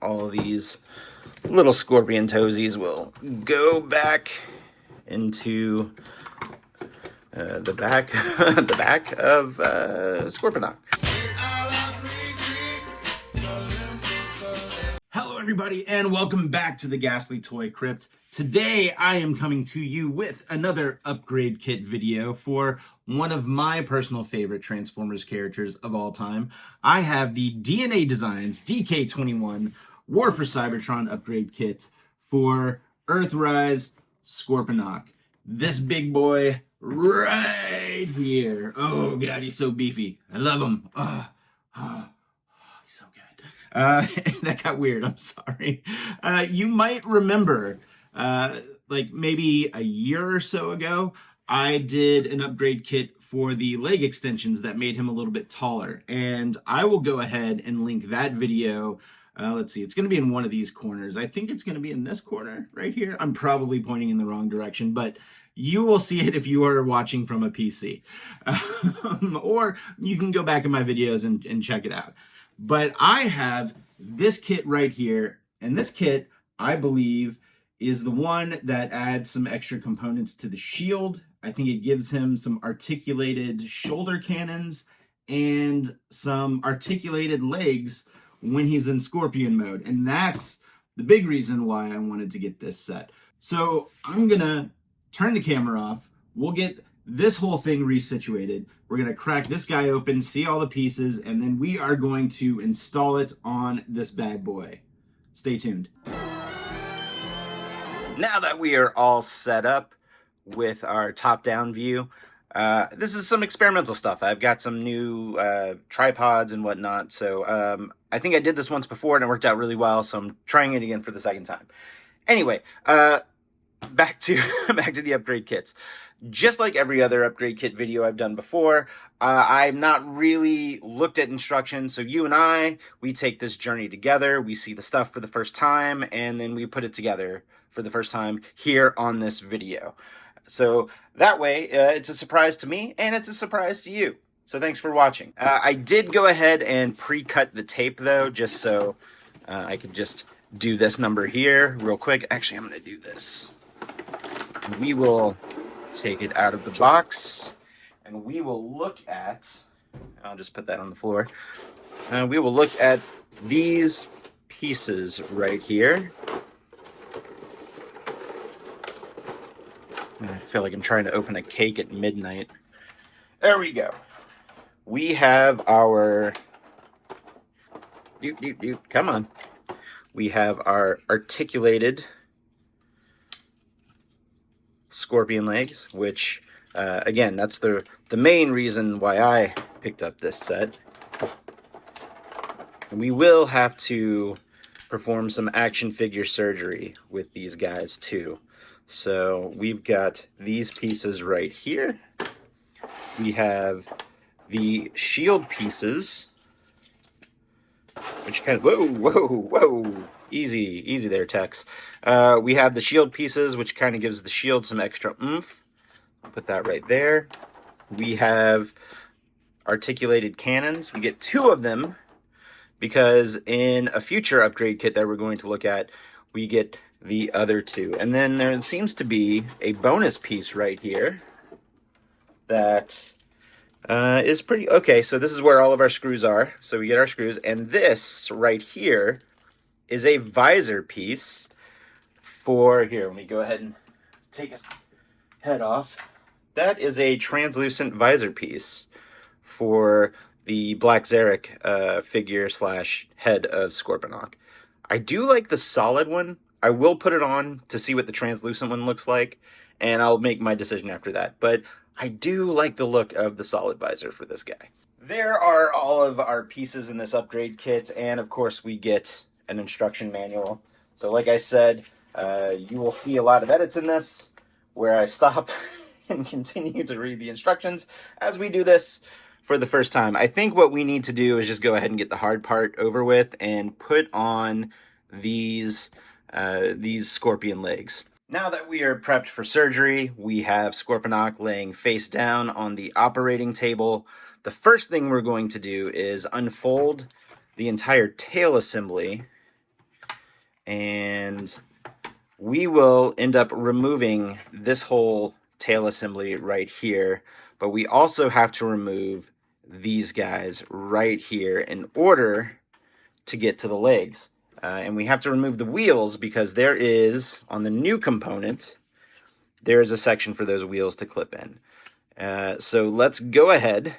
all of these little scorpion toesies will go back into the back the back of Scorponok. Hello everybody and welcome back to the Ghastly Toy Crypt. Today I am coming to you with another upgrade kit video for one of my personal favorite Transformers characters of all time. I have the DNA Designs DK-21 War for Cybertron upgrade kit for Earthrise Scorponok. This big boy right here. Oh god, he's so beefy. I love him. He's so good. That got weird. I'm sorry. You might remember, like maybe a year or so ago, I did an upgrade kit for the leg extensions that made him a little bit taller. And I will go ahead and link that video. Let's see, it's going to be in one of these corners. I think it's going to be in this corner right here. I'm probably pointing in the wrong direction, but you will see it if you are watching from a PC. Or you can go back in my videos and check it out. But I have this kit right here, and this kit, I believe, is the one that adds some extra components to the shield. I think it gives him some articulated shoulder cannons and some articulated legs when he's in Scorpion mode. And that's the big reason why I wanted to get this set. So I'm gonna turn the camera off. We'll get this whole thing resituated. We're going to crack this guy open, see all the pieces, and then we are going to install it on this bad boy. Stay tuned. Now that we are all set up with our top-down view, this is some experimental stuff. I've got some new tripods and whatnot, so I think I did this once before and it worked out really well, so I'm trying it again for the second time. Anyway, back to the upgrade kits. Just like every other upgrade kit video I've done before, I've not really looked at instructions, so you and we take this journey together, we see the stuff for the first time, and then we put it together for the first time here on this video. So that way, it's a surprise to me, and it's a surprise to you. So thanks for watching. I did go ahead and pre-cut the tape, though, just so I could just do this number here real quick. Actually, I'm going to do this. We will take it out of the box and we will look at, I'll just put that on the floor, we will look at these pieces right here. I feel like I'm trying to open a cake at midnight. There we go. We have our come on. We have our articulated scorpion legs, which again, that's the main reason why I picked up this set. We will have to perform some action figure surgery with these guys too. So we've got these pieces right here. We have the shield pieces, which kind of, whoa, easy there, Tex. We have the shield pieces, which kind of gives the shield some extra oomph. I'll put that right there. We have articulated cannons. We get 2 of them because in a future upgrade kit that we're going to look at, we get the other 2. And then there seems to be a bonus piece right here that is pretty... Okay, so this is where all of our screws are. So we get our screws, and this right here is a visor piece for, here, let me go ahead and take his head off. That is a translucent visor piece for the Black Zarek figure slash head of Scorponok. I do like the solid one. I will put it on to see what the translucent one looks like, and I'll make my decision after that. But I do like the look of the solid visor for this guy. There are all of our pieces in this upgrade kit, and of course we get an instruction manual. So like I said, you will see a lot of edits in this where I stop and continue to read the instructions as we do this for the first time. I think what we need to do is just go ahead and get the hard part over with and put on these scorpion legs. Now that we are prepped for surgery, we have Scorponok laying face down on the operating table. The first thing we're going to do is unfold the entire tail assembly and we will end up removing this whole tail assembly right here, but we also have to remove these guys right here in order to get to the legs. And we have to remove the wheels because there is, on the new component, there is a section for those wheels to clip in. So let's go ahead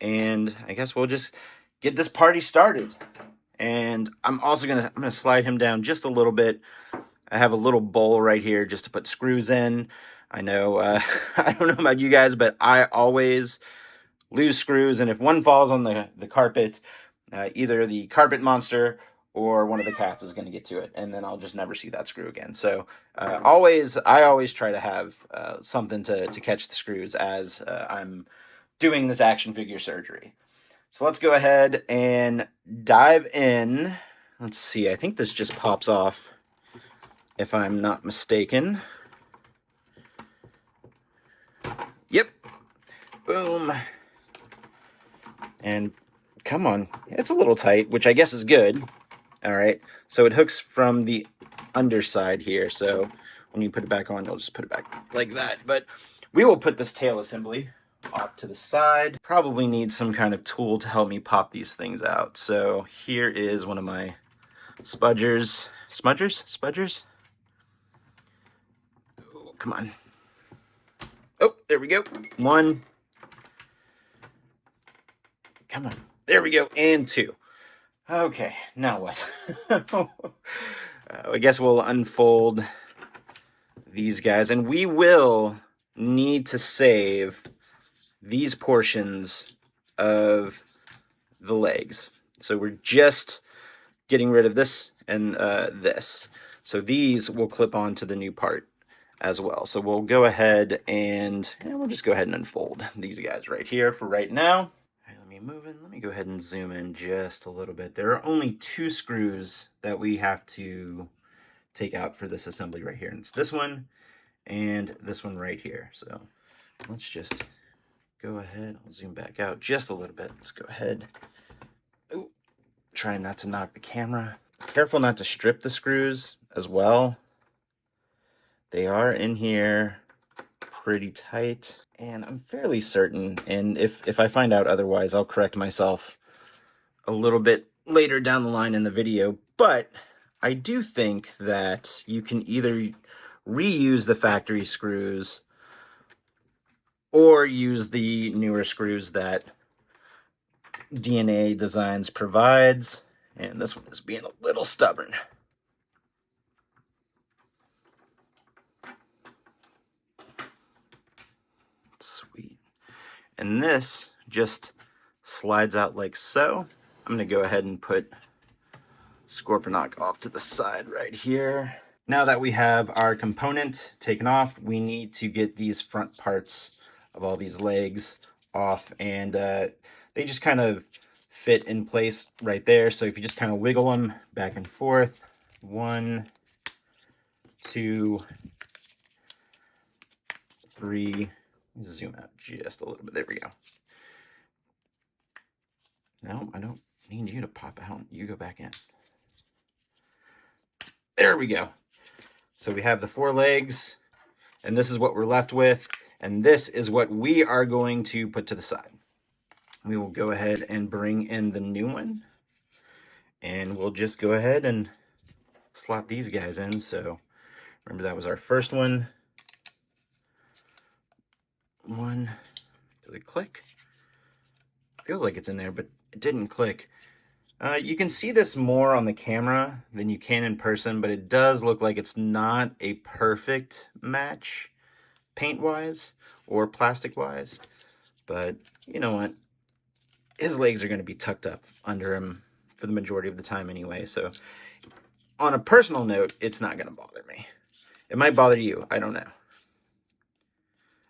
and I guess we'll just get this party started. And I'm also gonna slide him down just a little bit. I have a little bowl right here just to put screws in. I know, I don't know about you guys, but I always lose screws, and if one falls on the carpet, either the carpet monster or one of the cats is going to get to it, and then I'll just never see that screw again. So I always try to have something to catch the screws as I'm doing this action figure surgery. So let's go ahead and dive in. Let's see, I think this just pops off, if I'm not mistaken. Yep. Boom. And come on, it's a little tight, which I guess is good. All right, so it hooks from the underside here, so when you put it back on, you'll just put it back like that. But we will put this tail assembly off to the side. Probably need some kind of tool to help me pop these things out. So here is one of my spudgers. Spudgers? Oh, come on. Oh, there we go. One. Come on. There we go. And two. Okay, now what? I guess we'll unfold these guys, and we will need to save these portions of the legs. So we're just getting rid of this and this. So these will clip onto the new part as well. So we'll go ahead and we'll just go ahead and unfold these guys right here for right now. Let me go ahead and zoom in just a little bit. There are only 2 screws that we have to take out for this assembly right here. And it's this one and this one right here. So let's just go ahead. I'll zoom back out just a little bit. Let's go ahead. Ooh, trying not to knock the camera. Careful not to strip the screws as well. They are in here pretty tight, and I'm fairly certain, and if I find out otherwise, I'll correct myself a little bit later down the line in the video, but I do think that you can either reuse the factory screws or use the newer screws that DNA Designs provides, and this one is being a little stubborn. Sweet. And this just slides out like so. I'm going to go ahead and put Scorponok off to the side right here. Now that we have our component taken off, we need to get these front parts of all these legs off, and they just kind of fit in place right there. So if you just kind of wiggle them back and forth, 1, 2, 3. Zoom out just a little bit. There we go. No, I don't need you to pop out. You go back in. There we go. So we have the 4 legs, and this is what we're left with, and this is what we are going to put to the side. We will go ahead and bring in the new one, and we'll just go ahead and slot these guys in. So remember, that was our first one. One. Does it click? Feels like it's in there, but it didn't click. You can see this more on the camera than you can in person, but it does look like it's not a perfect match paint-wise or plastic-wise. But you know what? His legs are going to be tucked up under him for the majority of the time anyway. So on a personal note, it's not going to bother me. It might bother you. I don't know.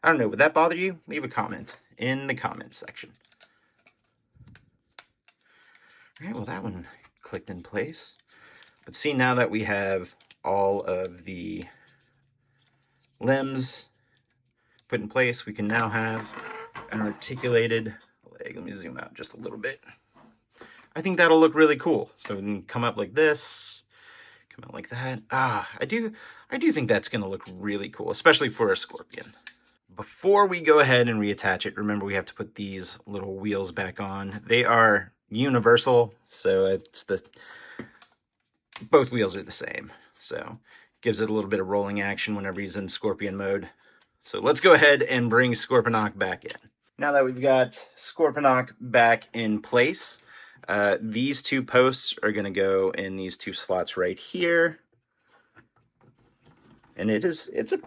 Would that bother you? Leave a comment in the comments section. All right, well, that one clicked in place. But see, now that we have all of the limbs put in place, we can now have an articulated leg. Let me zoom out just a little bit. I think that'll look really cool. So we can come up like this, come out like that. I do think that's going to look really cool, especially for a Scorpion. Before we go ahead and reattach it, remember we have to put these little wheels back on. They are universal, so it's both wheels are the same. So gives it a little bit of rolling action whenever he's in Scorpion mode. So let's go ahead and bring Scorponok back in. Now that we've got Scorponok back in place, these two posts are going to go in these two slots right here. And it's a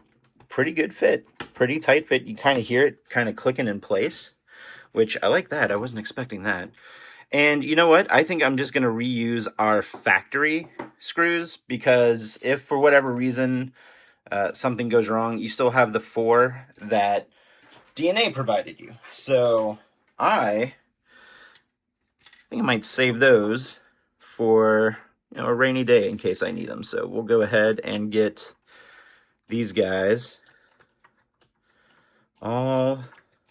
pretty good fit, pretty tight fit. You kind of hear it kind of clicking in place, which I like that. I wasn't expecting that. And you know what? I think I'm just going to reuse our factory screws, because if for whatever reason something goes wrong, you still have the 4 that DNA provided you. So I think I might save those for a rainy day in case I need them. So we'll go ahead and get these guys all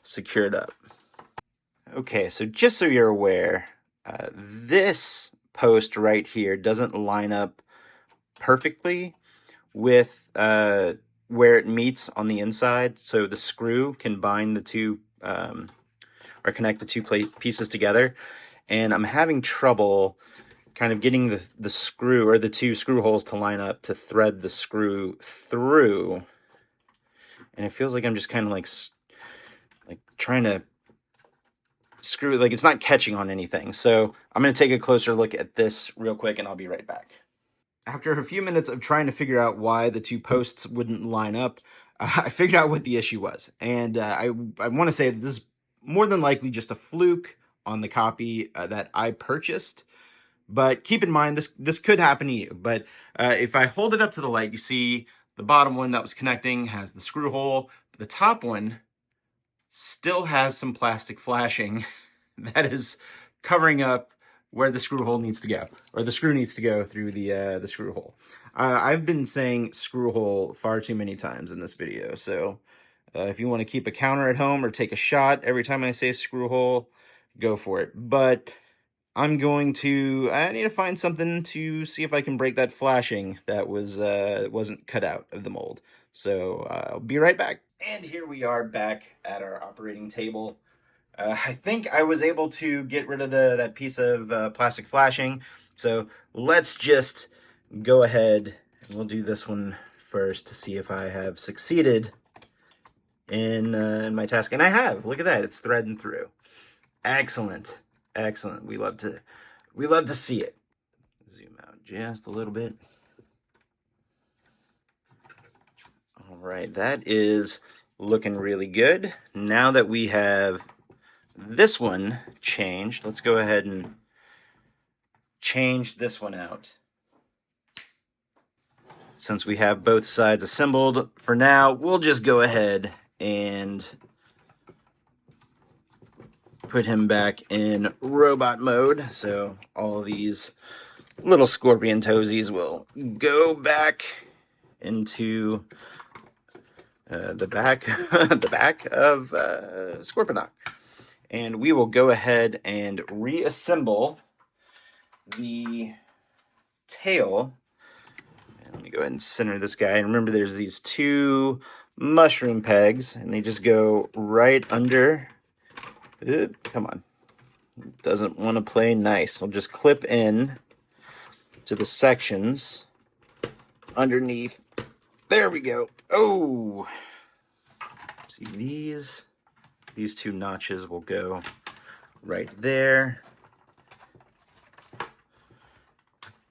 secured up. Okay, so just so you're aware, this post right here doesn't line up perfectly with where it meets on the inside, so the screw can bind the two or connect the two pieces together, and I'm having trouble kind of getting the screw or the two screw holes to line up to thread the screw through, and it feels like I'm just kind of like trying to screw, like it's not catching on anything. So I'm going to take a closer look at this real quick and I'll be right back. After a few minutes of trying to figure out why the two posts wouldn't line up, I figured out what the issue was. And I want to say that this is more than likely just a fluke on the copy that I purchased. But keep in mind, this could happen to you. But if I hold it up to the light, you see the bottom one that was connecting has the screw hole. The top one still has some plastic flashing that is covering up where the screw hole needs to go, or the screw needs to go through the screw hole. I've been saying screw hole far too many times in this video, so if you want to keep a counter at home or take a shot every time I say screw hole, go for it. But I need to find something to see if I can break that flashing that wasn't cut out of the mold. So I'll be right back. And here we are back at our operating table. I think I was able to get rid of that piece of plastic flashing. So let's just go ahead and we'll do this one first to see if I have succeeded in my task. And I have. Look at that. It's threading through. Excellent. Excellent. We love to see it. Zoom out just a little bit. All right. That is looking really good. Now that we have this one changed, let's go ahead and change this one out. Since we have both sides assembled, for now, we'll just go ahead and put him back in robot mode. So all of these little scorpion toesies will go back into the back of Scorponok. And we will go ahead and reassemble the tail. And let me go ahead and center this guy. And remember, there's these two mushroom pegs, and they just go right under. Come on. Doesn't want to play nice. I'll just clip in to the sections underneath. There we go. Oh! See, these two notches will go right there.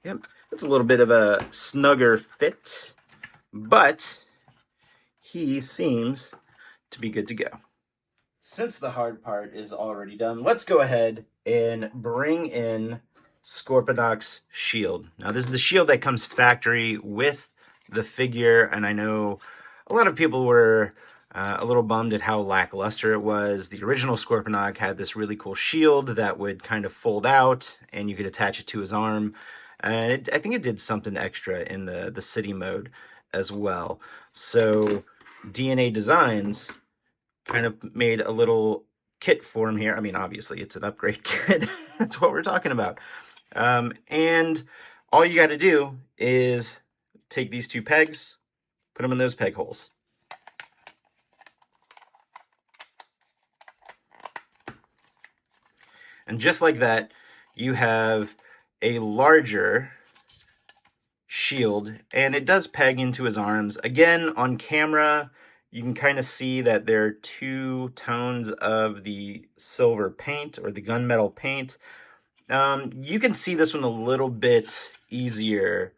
Yep, it's a little bit of a snugger fit, but he seems to be good to go. Since the hard part is already done, let's go ahead and bring in Scorponok's shield. Now, this is the shield that comes factory with the figure, and I know a lot of people were a little bummed at how lackluster it was. The original Scorponok had this really cool shield that would kind of fold out, and you could attach it to his arm. And I think it did something extra in the city mode as well. So DNA Designs kind of made a little kit for him here. I mean, obviously, it's an upgrade kit. That's what we're talking about. And all you got to do is take these 2 pegs, put them in those peg holes. And just like that, you have a larger shield, and it does peg into his arms. Again, on camera, you can kind of see that there are 2 tones of the silver paint or the gunmetal paint. You can see this one a little bit easier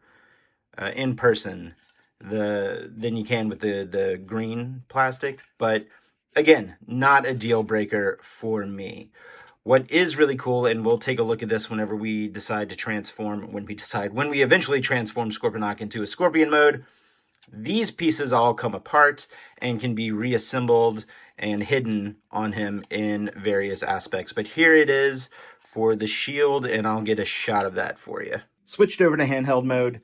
in person than you can with the green plastic, but again, not a deal breaker for me. What is really cool, and we'll take a look at this whenever we decide to transform, when we eventually transform Scorponok into a Scorpion mode, these pieces all come apart and can be reassembled and hidden on him in various aspects. But here it is for the shield, and I'll get a shot of that for you. Switched over to handheld mode.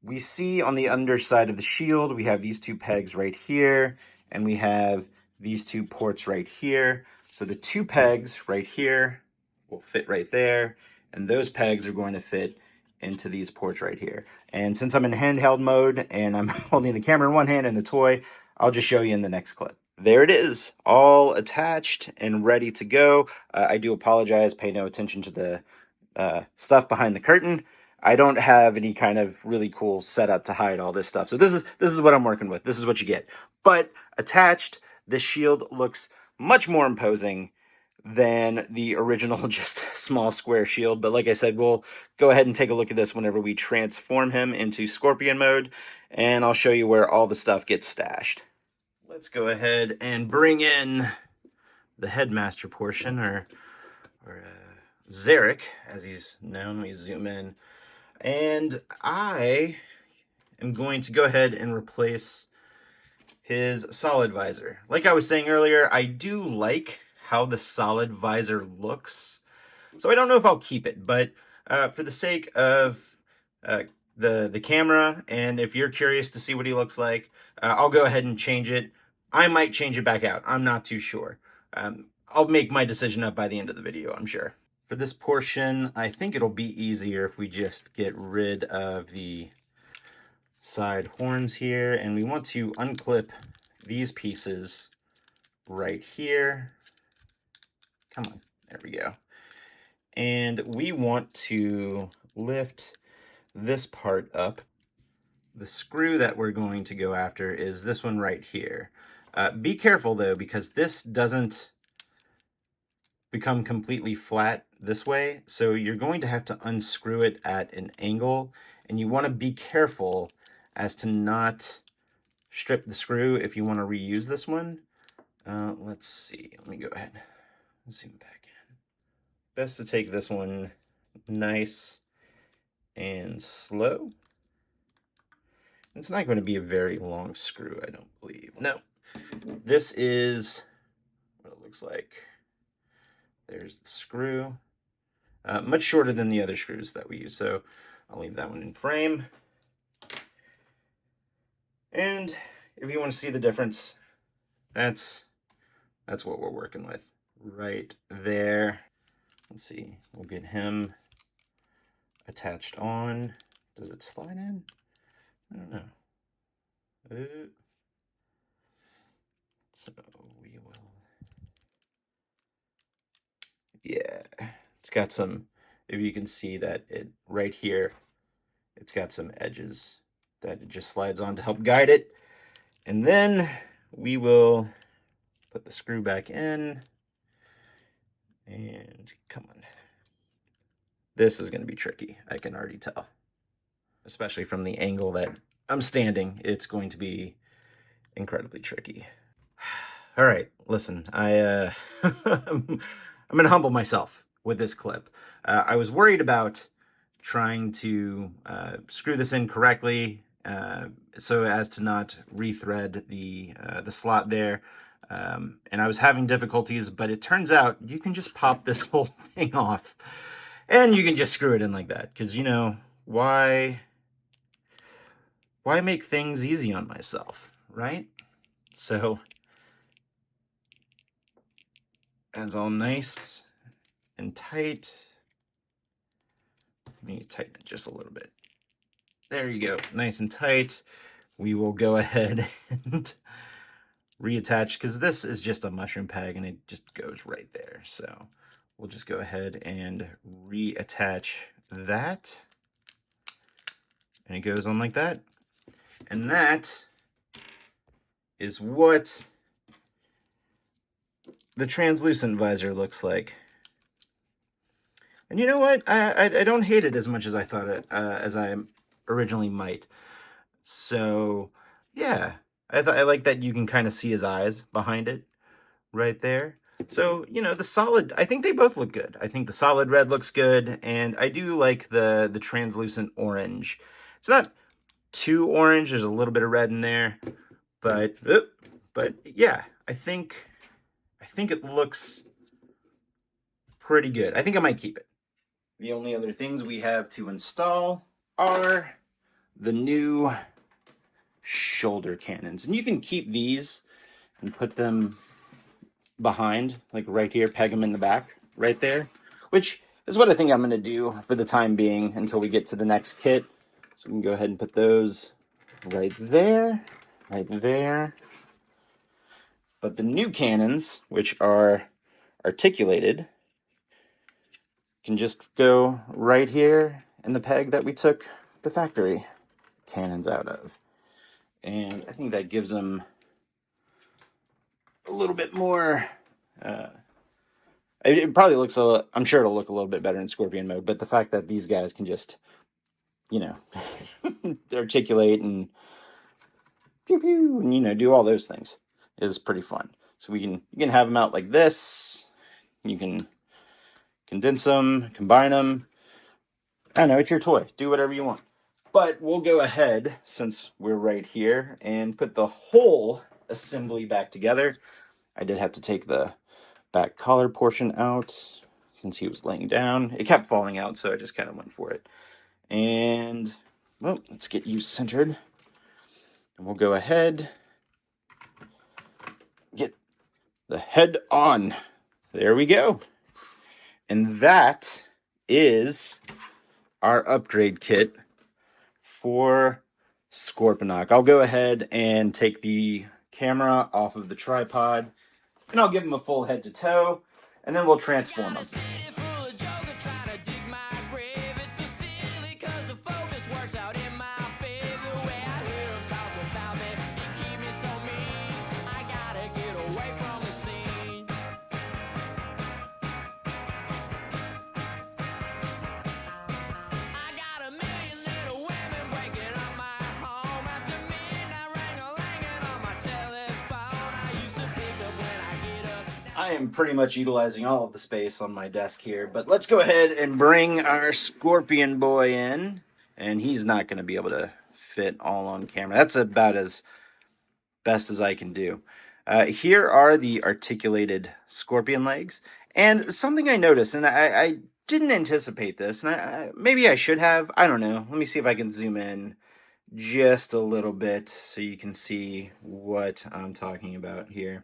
We see on the underside of the shield, we have these 2 pegs right here, and we have these 2 ports right here. So the 2 pegs right here will fit right there, and those pegs are going to fit into these ports right here. And since I'm in handheld mode and I'm holding the camera in one hand and the toy, I'll just show you in the next clip. There it is, all attached and ready to go. I do apologize, pay no attention to the stuff behind the curtain. I don't have any kind of really cool setup to hide all this stuff. So this is what I'm working with. This is what you get. But attached, the shield looks much more imposing than the original just small square shield. But like I said, we'll go ahead and take a look at this whenever we transform him into Scorpion mode, and I'll show you where all the stuff gets stashed. Let's go ahead and bring in the headmaster portion, or Zarek, as he's known. Let me zoom in. And I am going to go ahead and replace his solid visor. Like I was saying earlier, I do like how the solid visor looks. So I don't know if I'll keep it, but for the sake of the camera, and if you're curious to see what he looks like, I'll go ahead and change it. I might change it back out. I'm not too sure. I'll make my decision up by the end of the video, I'm sure. For this portion, I think it'll be easier if we just get rid of the side horns here, and we want to unclip these pieces right here. Come on, there we go. And we want to lift this part up. The screw that we're going to go after is this one right here. Be careful though, because this doesn't become completely flat this way, so you're going to have to unscrew it at an angle, and you want to be careful as to not strip the screw if you want to reuse this one. Let's see, let me go ahead and zoom back in. Best to take this one nice and slow. It's not going to be a very long screw, I don't believe. No, this is what it looks like. There's the screw. Much shorter than the other screws that we use, so I'll leave that one in frame. And if you want to see the difference, that's what we're working with right there. Let's see, we'll get him attached on. Does it slide in? I don't know. So we will, yeah, it's got some, if you can see that it right here, it's got some edges that it just slides on to help guide it. And then we will put the screw back in, and come on. This is going to be tricky, I can already tell. Especially from the angle that I'm standing, it's going to be incredibly tricky. All right, listen, I'm going to humble myself with this clip. I was worried about trying to screw this in correctly so as to not rethread the slot there. And I was having difficulties, but it turns out you can just pop this whole thing off and you can just screw it in like that. Because, you know, why make things easy on myself, right? So it's all nice and tight. Let me tighten it just a little bit. There you go, nice and tight. We will go ahead and reattach, because this is just a mushroom peg and it just goes right there. So we'll just go ahead and reattach that. And it goes on like that. And that is what the translucent visor looks like. And you know what? I don't hate it as much as I thought it, as I originally might. So yeah, I like that you can kind of see his eyes behind it right there. So, you know, the solid, I think they both look good. I think the solid red looks good, and I do like the translucent orange. It's not too orange, there's a little bit of red in there, but yeah, I think it looks pretty good. I think I might keep it. The only other things we have to install are the new shoulder cannons. And you can keep these and put them behind, like right here, peg them in the back, right there, which is what I think I'm going to do for the time being until we get to the next kit. So we can go ahead and put those right there, right there. But the new cannons, which are articulated, can just go right here in the peg that we took the factory cannons out of. And I think that gives them a little bit more, it probably looks I'm sure it'll look a little bit better in Scorpion mode, but the fact that these guys can just, you know, articulate and pew pew and, you know, do all those things is pretty fun. So you can have them out like this. You can condense them, combine them. I don't know, it's your toy. Do whatever you want. But we'll go ahead, since we're right here, and put the whole assembly back together. I did have to take the back collar portion out since he was laying down. It kept falling out, so I just kind of went for it. And, well, let's get you centered. And we'll go ahead, get the head on. There we go. And that is our upgrade kit for Scorponok. I'll go ahead and take the camera off of the tripod, and I'll give him a full head to toe, and then we'll transform him. I am pretty much utilizing all of the space on my desk here, but let's go ahead and bring our Scorpion boy in, and he's not going to be able to fit all on camera. That's about as best as I can do. Here are the articulated Scorpion legs, and something I noticed, and I didn't anticipate this, and maybe I should have, I don't know. Let me see if I can zoom in just a little bit so you can see what I'm talking about here.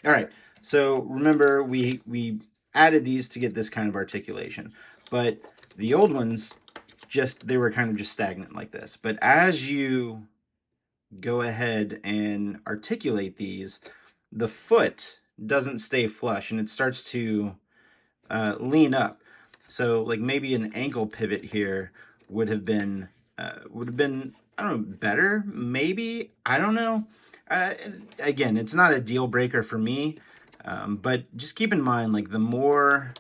All right. So remember, we added these to get this kind of articulation, but the old ones, they were kind of just stagnant like this. But as you go ahead and articulate these, the foot doesn't stay flush and it starts to lean up. So like maybe an ankle pivot here would have been, I don't know, better, maybe, I don't know. Again, it's not a deal breaker for me. But just keep in mind, like, the more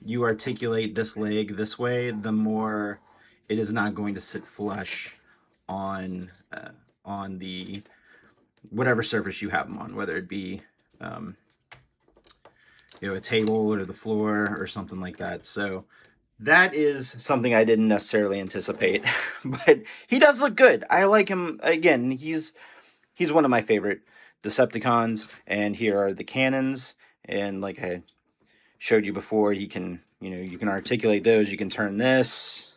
you articulate this leg this way, the more it is not going to sit flush on the whatever surface you have them on, whether it be you know, a table or the floor or something like that. So that is something I didn't necessarily anticipate, but he does look good. I like him. Again, he's one of my favorite Decepticons, and here are the cannons, and like I showed you before, you can articulate those. You can turn this,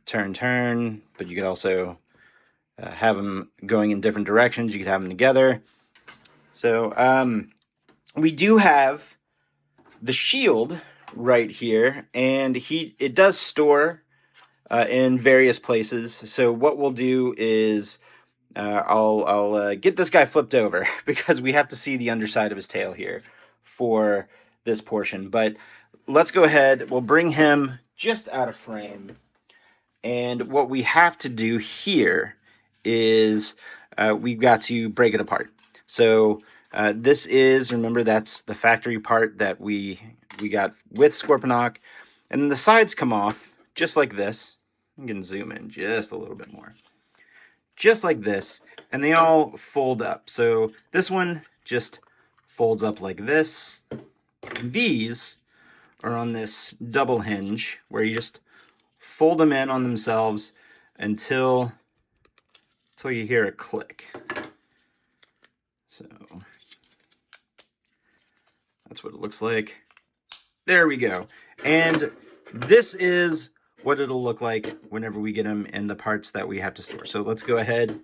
turn, but you could also have them going in different directions. You could have them together. So we do have the shield right here, and it does store in various places. So what we'll do is I'll get this guy flipped over because we have to see the underside of his tail here for this portion. But let's go ahead. We'll bring him just out of frame. And what we have to do here is we've got to break it apart. So this is, remember, that's the factory part that we got with Scorponok. And then the sides come off just like this. I can zoom in just a little bit more. Just like this. And they all fold up. So this one just folds up like this. These are on this double hinge where you just fold them in on themselves until you hear a click. So that's what it looks like. There we go. And this is what it'll look like whenever we get them in the parts that we have to store. So let's go ahead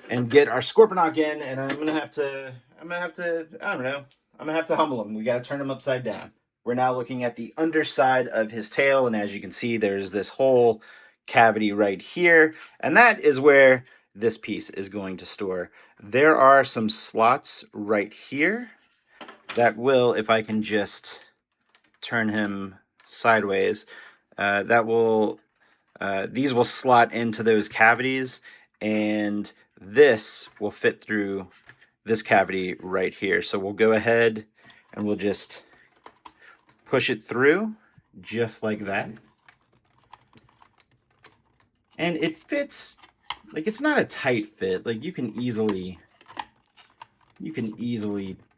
and get our Scorponok in, and I'm gonna have to, I don't know, I'm gonna have to humble him. We gotta turn him upside down. We're now looking at the underside of his tail, and as you can see, there's this whole cavity right here, and that is where this piece is going to store. There are some slots right here that will, if I can just turn him sideways, these will slot into those cavities, and this will fit through this cavity right here. So we'll go ahead and we'll just push it through just like that. And it fits, like, it's not a tight fit. Like, you can easily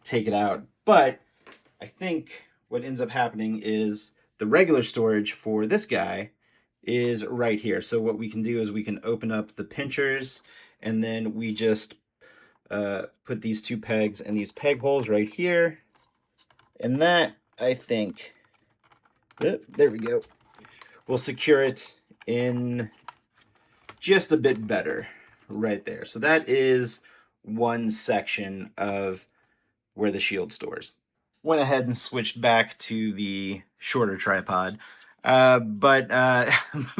take it out. But I think what ends up happening is the regular storage for this guy is right here. So what we can do is we can open up the pinchers, and then we just put these two pegs and these peg holes right here. And that, I think, there we go, we'll secure it in just a bit better right there. So that is one section of where the shield stores. Went ahead and switched back to the shorter tripod. But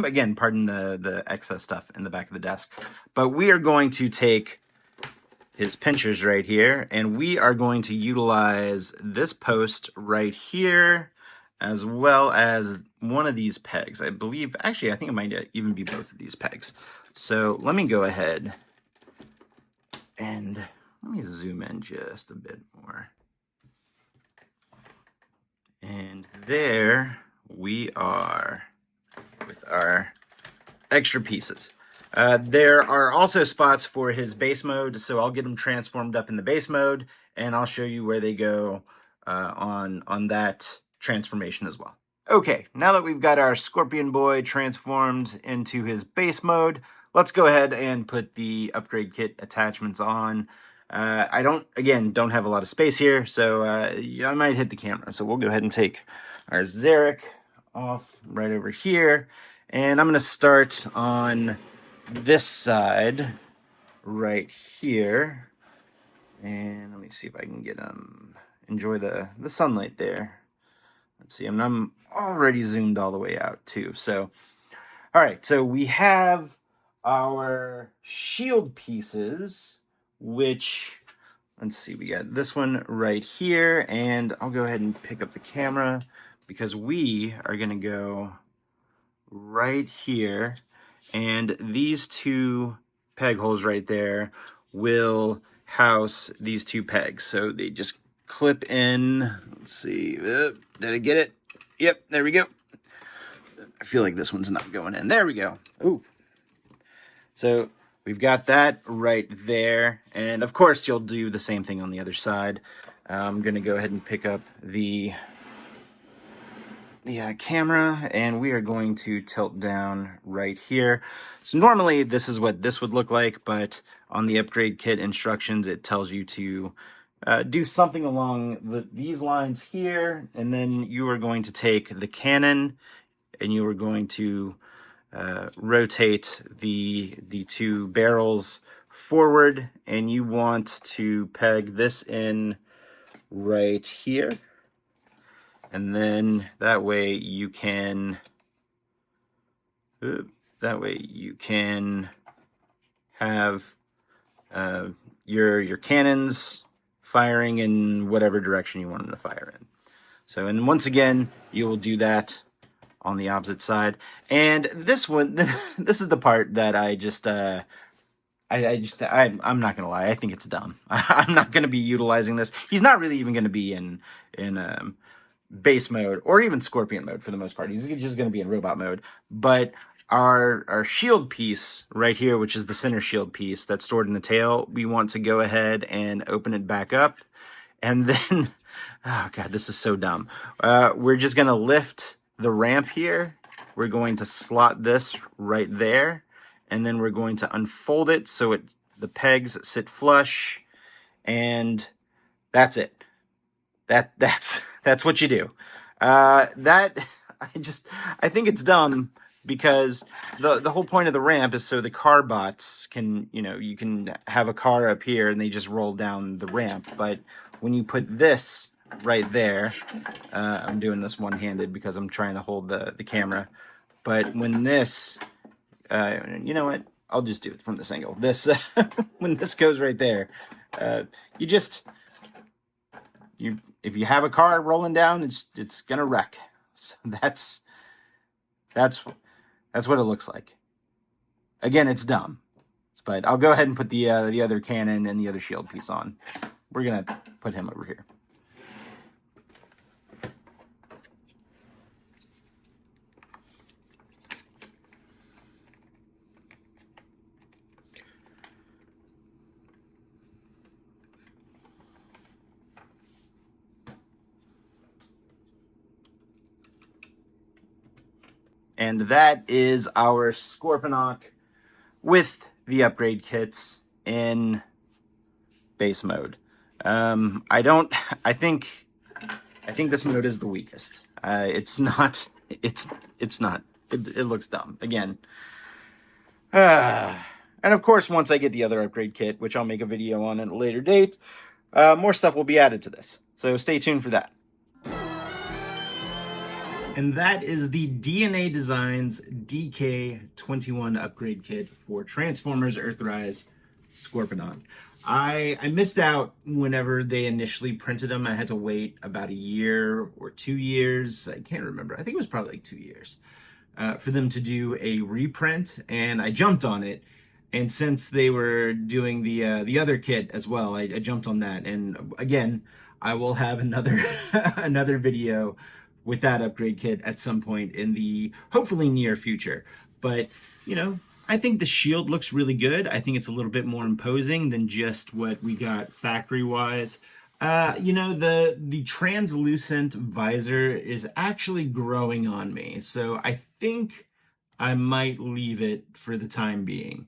again, pardon the excess stuff in the back of the desk. But we are going to take his pinchers right here, and we are going to utilize this post right here, as well as one of these pegs. I believe, actually, I think it might even be both of these pegs. So let me go ahead and let me zoom in just a bit more. And there we are with our extra pieces. There are also spots for his base mode, so I'll get him transformed up in the base mode, and I'll show you where they go on that transformation as well. Okay, now that we've got our Scorpion Boy transformed into his base mode, let's go ahead and put the upgrade kit attachments on. I don't have a lot of space here, so I might hit the camera. So we'll go ahead and take our Zarek off right over here. And I'm going to start on this side right here. And let me see if I can get enjoy the sunlight there. Let's see, I'm already zoomed all the way out too. So, all right, so we have our shield pieces, which, let's see, we got this one right here, and I'll go ahead and pick up the camera because we are going to go right here, and these two peg holes right there will house these two pegs. So they just clip in. Let's see, did I get it? Yep, there we go. I feel like this one's not going in. There we go. Ooh. So we've got that right there. And of course, you'll do the same thing on the other side. I'm going to go ahead and pick up the camera, and we are going to tilt down right here. So normally this is what this would look like, but on the upgrade kit instructions, it tells you to do something along these lines here, and then you are going to take the cannon and you are going to rotate the two barrels forward, and you want to peg this in right here. And then that way you can That way you can have your cannons firing in whatever direction you want them to fire in. So, and once again, you will do that on the opposite side. And this one, this is the part that I just, I'm not gonna lie, I think it's dumb. I'm not gonna be utilizing this. He's not really even gonna be in base mode or even Scorpion mode for the most part. He's just gonna be in robot mode. But our shield piece right here, which is the center shield piece that's stored in the tail, we want to go ahead and open it back up. And then, oh God, this is so dumb. We're just gonna lift the ramp here. We're going to slot this right there. And then we're going to unfold it so the pegs sit flush. And that's it. That's what you do. I think it's dumb because the whole point of the ramp is so the car bots can, you can have a car up here and they just roll down the ramp. But when you put this right there, I'm doing this one-handed because I'm trying to hold the camera. But when this, you know what? I'll just do it from this angle. This, when this goes right there, if you have a car rolling down, it's gonna wreck. So that's what it looks like. Again, it's dumb, but I'll go ahead and put the other cannon and the other shield piece on. We're gonna put him over here. And that is our Scorponok with the upgrade kits in base mode. I think this mode is the weakest. It's not. It looks dumb again. And of course, once I get the other upgrade kit, which I'll make a video on at a later date, more stuff will be added to this. So stay tuned for that. And that is the DNA Designs DK-21 upgrade kit for Transformers Earthrise Scorponok. I missed out whenever they initially printed them. I had to wait about a year or 2 years. I can't remember. I think it was probably like 2 years for them to do a reprint, and I jumped on it. And since they were doing the other kit as well, I jumped on that. And again, I will have another another video with that upgrade kit at some point in the hopefully near future. But, I think the shield looks really good. I think it's a little bit more imposing than just what we got factory-wise. The translucent visor is actually growing on me. So I think I might leave it for the time being.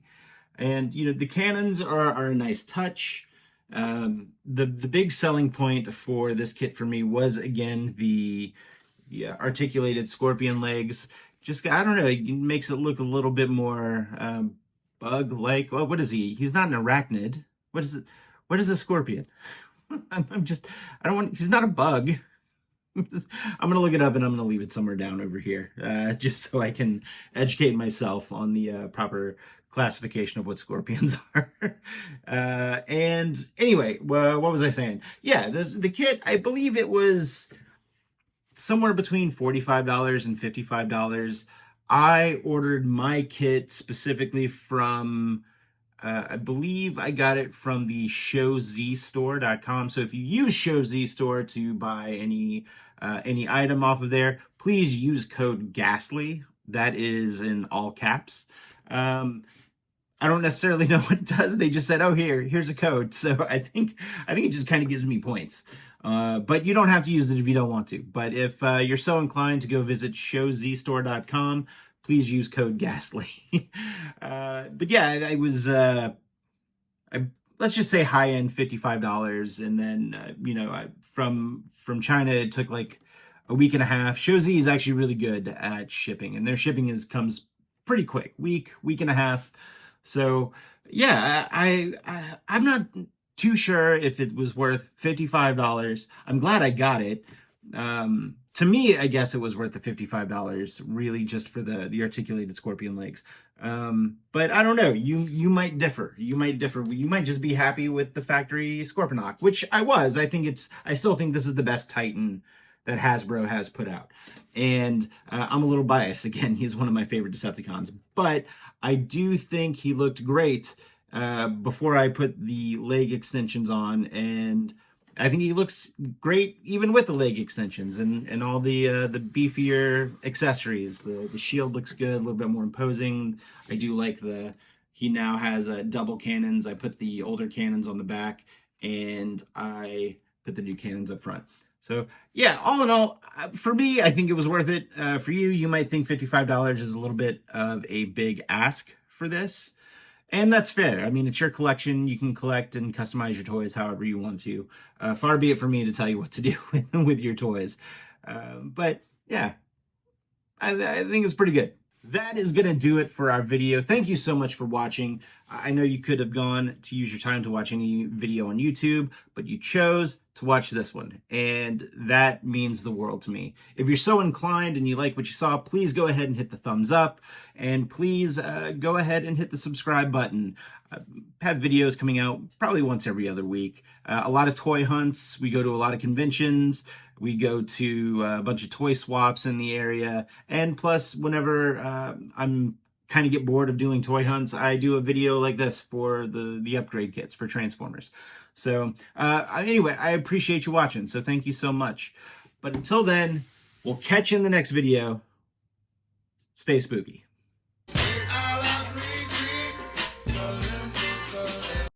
And, the cannons are a nice touch. The big selling point for this kit for me was, again, the articulated scorpion legs. I don't know, it makes it look a little bit more bug-like. Well, what is he? He's not an arachnid. What is it? What is a scorpion? He's not a bug. I'm going to look it up and I'm going to leave it somewhere down over here, just so I can educate myself on the proper classification of what scorpions are. And anyway, what was I saying? Yeah, the kit, I believe it was somewhere between $45 and $55. I ordered my kit specifically from, I believe I got it from the showzstore.com. So if you use showzstore to buy any item off of there, please use code Ghastly. That is in all caps. I don't necessarily know what it does. They just said, "Oh, here's a code." So I think it just kind of gives me points. But you don't have to use it if you don't want to. But if you're so inclined to go visit showzstore.com, please use code Ghastly. But yeah, I was, let's just say high-end $55. And then, from China, it took like a week and a half. Showz is actually really good at shipping. And their shipping comes pretty quick. Week and a half. So, yeah, I'm not too sure if it was worth $55. I'm glad I got it. To me, I guess it was worth the $55, really, just for the articulated scorpion legs. But I don't know. You might differ. You might differ. You might just be happy with the factory Scorponok, which I was. I still think this is the best Titan that Hasbro has put out. And I'm a little biased. Again, he's one of my favorite Decepticons. But I do think he looked great before I put the leg extensions on, and I think he looks great even with the leg extensions and all the beefier accessories. The shield looks good, a little bit more imposing. I do like he now has double cannons. I put the older cannons on the back, and I put the new cannons up front. So yeah, all in all, for me, I think it was worth it. For you, you might think $55 is a little bit of a big ask for this. And that's fair. I mean, it's your collection. You can collect and customize your toys however you want to. Far be it for me to tell you what to do with your toys. But yeah, I think it's pretty good. That is going to do it for our video. Thank you so much for watching. I know you could have gone to use your time to watch any video on YouTube, but you chose to watch this one, and that means the world to me. If you're so inclined and you like what you saw, please go ahead and hit the thumbs up, and please go ahead and hit the subscribe button. I have videos coming out probably once every other week. A lot of toy hunts. We go to a lot of conventions. We go to a bunch of toy swaps in the area. And plus, whenever I'm kind of get bored of doing toy hunts, I do a video like this for the upgrade kits for Transformers. So anyway, I appreciate you watching. So thank you so much. But until then, we'll catch you in the next video. Stay spooky.